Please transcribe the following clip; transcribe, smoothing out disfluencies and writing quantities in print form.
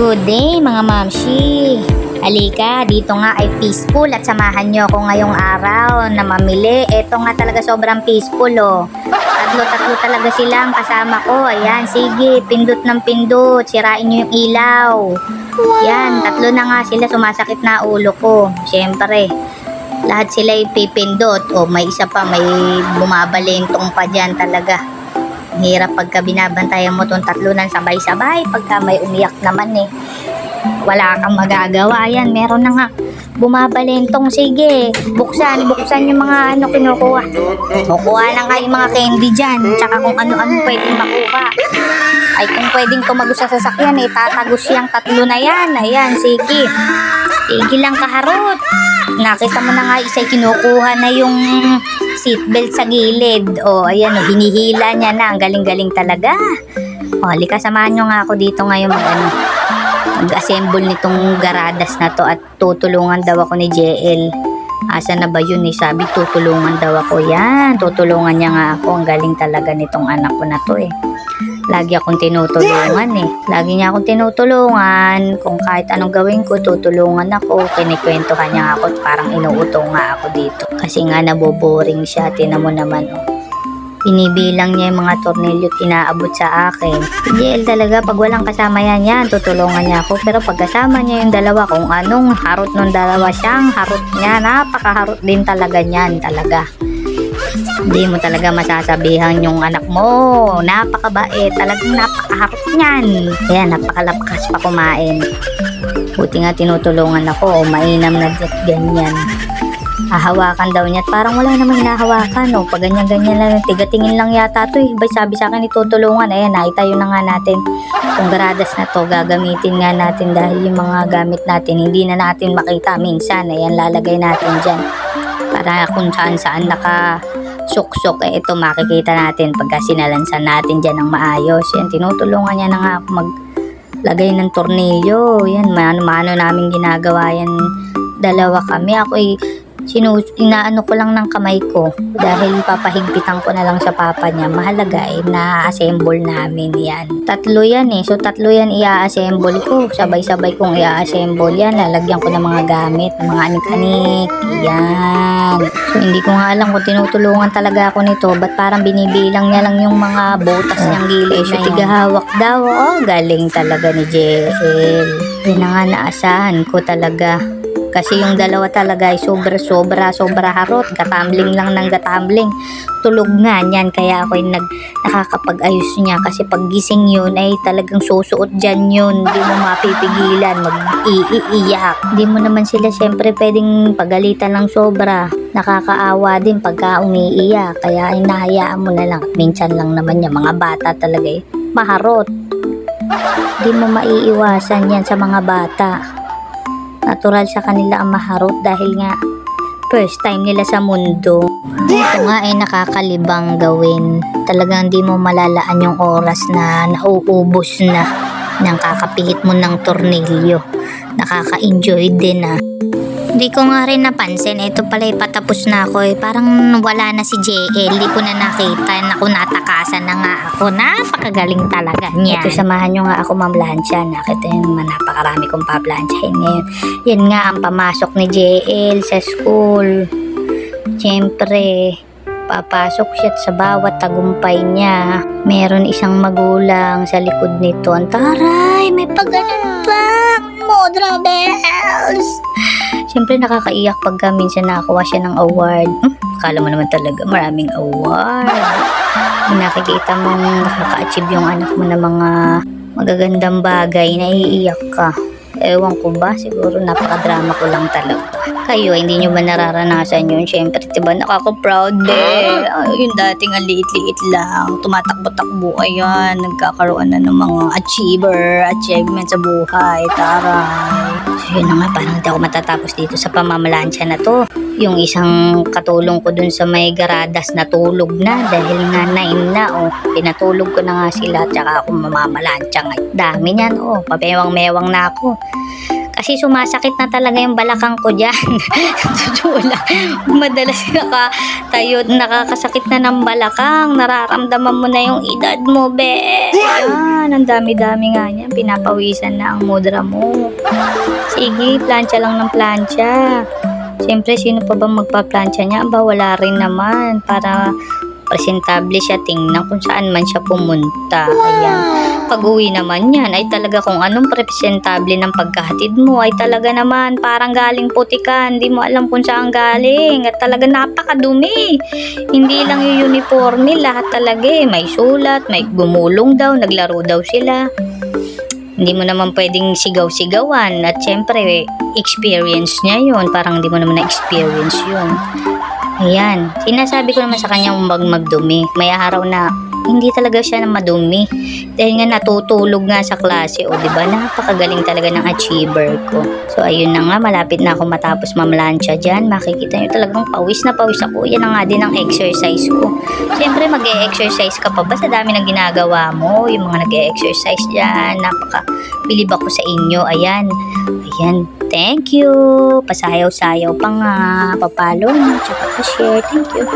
Good day mga mamshi! Halika, dito nga ay peaceful at samahan nyo ako ngayong araw na mamili. Ito nga talaga sobrang peaceful oh. Tatlo talaga silang kasama ko. Ayan, sige, pindot ng pindot. Sirain nyo yung ilaw. Yan, tatlo na nga sila, sumasakit na ulo ko. Siyempre, lahat sila ipipindot. O may isa pa, may bumabalentong pa dyan talaga. Hirap pagka binabantayan mo tong tatlo ng sabay-sabay. Pagka may umiyak naman eh, wala kang magagawa. Yan, meron na nga bumabalentong. Sige, buksan yung mga kinukuha. Kukuha na nga yung mga candy dyan. Tsaka kung ano-ano pwedeng makuha. Ay, kung pwedeng tumagos sa sasakyan eh, tatagos yung tatlo na yan. Ayan, sige. Sige lang kaharot. Nakita mo na nga isa'y kinukuha na yung seatbelt sa gilid. O, ayan, hinihila niya na. Ang galing-galing talaga. O, halika, samahan nyo nga ako dito ngayon mag-assemble nitong garadas na to at tutulungan daw ako ni JL. Asa na ba yun eh? Sabi tutulungan daw ako. Yan, tutulungan niya nga ako. Ang galing talaga nitong anak ko na to eh. Lagi akong tinutulungan eh. Lagi niya akong tinutulungan. Kung kahit anong gawin ko, tutulungan ako. Kinikwento ka niya ako. Parang inuuto nga ako dito. Kasi nga naboboring siya. Tinan mo naman oh. Binibilang niya yung mga tornilyo at inaabot sa akin. Si JL talaga, pag walang kasama yan, tutulungan niya ako. Pero pag kasama niya yung dalawa, kung anong harot nung dalawa siyang harot niya, napakaharot din talaga niyan talaga. Hindi mo talaga masasabihan yung anak mo. Napakabait. Talagang napakaharot niyan. Kaya napakalakas pa kumain. Buti nga tinutulungan ako. Mainam na ganyan. Hahawakan daw niya at parang wala namang hinahawakan. O, pag ganyan-ganyan lang. Tigatingin lang yata to eh. Sabi sa akin itutulungan. Ayan, naitayo na nga natin. Kung garadas na to, gagamitin nga natin dahil yung mga gamit natin, hindi na natin makita minsan. Ayan, lalagay natin dyan. Para kung saan-saan suksok eh, ito makikita natin pagka sinalansan natin dyan ng maayos. Yan, tinutulungan niya na nga ako maglagay ng tornilyo. Yan, mano-mano namin ginagawa yan. Dalawa kami. Ako inaano ko lang ng kamay ko dahil papahigpitan ko na lang sa papa niya. Mahalaga eh, na-assemble namin yan. Tatlo yan eh. So, tatlo yan i-assemble ko. Sabay-sabay kong i-assemble yan. Lalagyan ko ng mga gamit, mga anik-anik. Yan. So, hindi ko nga alam kung tinutulungan talaga ako nito. Ba't parang binibilang niya lang yung mga butas niyang gilid. So, tigahawak daw. Oh, galing talaga ni JL. Yun na nga naasahan ko talaga. Kasi yung dalawa talaga ay sobra harot. Gatambling lang ng gatambling. Tulog nga niyan. Kaya ako ay nakakapag-ayos niya. Kasi pag gising yun ay talagang susuot dyan yun. Hindi mo mapipigilan. Mag-iiyak. Hindi mo naman sila syempre pwedeng pagalitan ng sobra. Nakakaawa din pagka umiiyak. Kaya ay nahayaan mo na lang. Minsan lang naman yung mga bata talaga eh. Maharot. Hindi mo maiiwasan yan sa mga bata. Natural sa kanila ang maharot dahil nga first time nila sa mundo. Ito nga ay nakakalibang gawin. Talagang di mo malalaan yung oras na nauubos na ng kakapihit mo ng tornilyo. Nakaka-enjoy din ah. Hindi ko nga rin napansin. Ito pala patapos na ako eh. Parang wala na si JL. Hindi ko na nakita. Naku, natakasan na nga ako. Napakagaling talaga niya. Ito, samahan nyo nga ako mamlansya. Nakita nyo naman, napakarami kong paplansyahin ngayon. Yan nga ang pamasok ni JL sa school. Siyempre, papasok siya sa bawat tagumpay niya. Meron isang magulang sa likod nito. Ang taray, may pagganon pa. Modra bells. Siyempre nakakaiyak pagka minsan nakakuha siya ng award. Akala mo naman talaga maraming award. Nakikita mo nakaka-achieve yung anak mo ng mga magagandang bagay, naiiyak ka. Ewan ko ba, siguro napaka-drama ko lang talaga. Kayo, hindi nyo ba nararanasan yun? Siyempre, diba, nakaka-proud eh. Yung dating ang liit-liit lang, tumatakbo-takbo, ayan, nagkakaroon na ng mga achievement sa buhay, taray. So, yun na nga, parang hindi ako matatapos dito sa pamamalansya na to. Yung isang katulong ko dun sa may garadas natulog na dahil nga 9 na, oh. Pinatulog ko na nga sila, tsaka ako mamamalansya nga. Dami niyan, oh, papewang-mewang na ako. Kasi sumasakit na talaga yung balakang ko dyan. Totoo lang. Madalas nakatayo, nakakasakit na ng balakang. Nararamdaman mo na yung edad mo, be. Yan, ang dami-dami nga niyan. Pinapawisan na ang mudra mo. Sige, plancha lang ng plancha. Siyempre, sino pa ba magpa-plancha niya? Aba, wala rin naman. Para presentable siya, tingnan kung saan man siya pumunta. Ayan. Pag-uwi naman yan, ay talaga kung anong presentable ng pagkahatid mo, ay talaga naman parang galing putikan. Hindi mo alam kung saan galing. At talaga napakadumi. Hindi lang yung uniforme, lahat talaga eh. May sulat, may gumulong daw, naglaro daw sila. Hindi mo naman pwedeng sigaw-sigawan. At syempre, experience niya yun. Parang hindi mo naman na-experience yun. Ayan. Sinasabi ko naman sa kanya magdumi. May araw na hindi talaga siya na madumi. Dahil nga natutulog nga sa klase. O diba, napakagaling talaga ng achiever ko. So ayun na nga, malapit na ako matapos mamlansya dyan. Makikita nyo talagang pawis na pawis ako. Yan na nga din ang exercise ko. Siyempre mag-e-exercise ka pa ba sa dami ng ginagawa mo? Yung mga nag-e-exercise dyan. Napaka-bilib ako sa inyo. Ayan. Ayan. Thank you. Pasayaw-sayaw pa nga. Papalo na. Tsaka pa-share. Thank you.